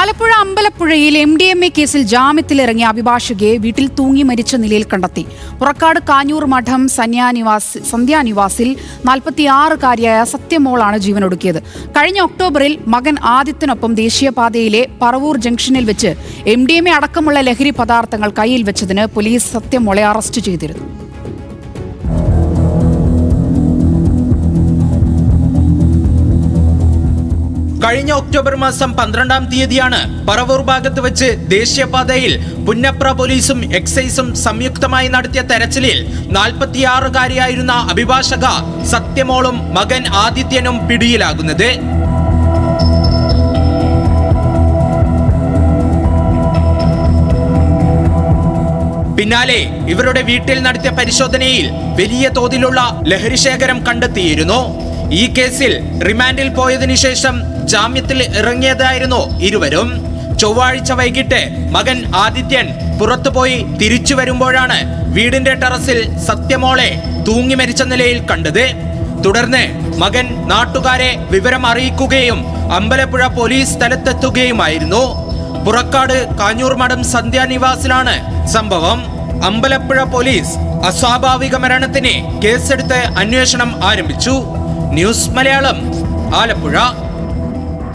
Alappuzha അമ്പലപ്പുഴയിൽ MDMA കേസിൽ ജാമ്യത്തിലിറങ്ങിയ അഭിഭാഷകയെ വീട്ടിൽ തൂങ്ങി മരിച്ച നിലയിൽ കണ്ടെത്തി. പുറക്കാട് കാഞ്ഞൂർ മഠം സന്ധ്യാനിവാസിൽ 46-കാരിയായ സത്യമോളാണ് ജീവനൊടുക്കിയത്. കഴിഞ്ഞ ഒക്ടോബറിൽ മകൻ ആദിത്യനൊപ്പം ദേശീയപാതയിലെ പറവൂർ ജംഗ്ഷനിൽ വെച്ച് MDMA അടക്കമുള്ള ലഹരി പദാർത്ഥങ്ങൾ കയ്യിൽ വെച്ചതിന് പോലീസ് സത്യമോളെ അറസ്റ്റ് ചെയ്തിരുന്നു. കഴിഞ്ഞ ഒക്ടോബർ മാസം 12-ാം തീയതിയാണ് പറവൂർ ഭാഗത്ത് വെച്ച് ദേശീയപാതയിൽ പുന്നപ്ര പോലീസും എക്സൈസും സംയുക്തമായി നടത്തിയ തെരച്ചിലിൽ 46-കാരിയായിരുന്ന അഭിഭാഷക സത്യമോളും മകൻ ആദിത്യനും പിടിയിലാകുന്നത്. പിന്നാലെ ഇവരുടെ വീട്ടിൽ നടത്തിയ പരിശോധനയിൽ വലിയ തോതിലുള്ള ലഹരിശേഖരം കണ്ടെത്തിയിരുന്നു. ഈ കേസിൽ റിമാൻഡിൽ പോയതിനു ശേഷം ജാമ്യത്തിൽ ഇറങ്ങിയതായിരുന്നു ഇരുവരും. ചൊവ്വാഴ്ച വൈകിട്ട് മകൻ ആദിത്യൻ പുറത്തുപോയി തിരിച്ചു വരുമ്പോഴാണ് വീടിന്റെ ടെറസിൽ സത്യമോളെ തൂങ്ങി മരിച്ച നിലയിൽ കണ്ടത്. തുടർന്ന് മകൻ നാട്ടുകാരെ വിവരം അറിയിക്കുകയും അമ്പലപ്പുഴ പോലീസ് സ്ഥലത്തെത്തുകയുമായിരുന്നു. പുറക്കാട് കാഞ്ഞൂർ മഠം സന്ധ്യാനിവാസിലാണ് സംഭവം. അമ്പലപ്പുഴ പോലീസ് അസ്വാഭാവിക മരണത്തിന് കേസെടുത്ത് അന്വേഷണം ആരംഭിച്ചു. ന്യൂസ് മലയാളം, ആലപ്പുഴ.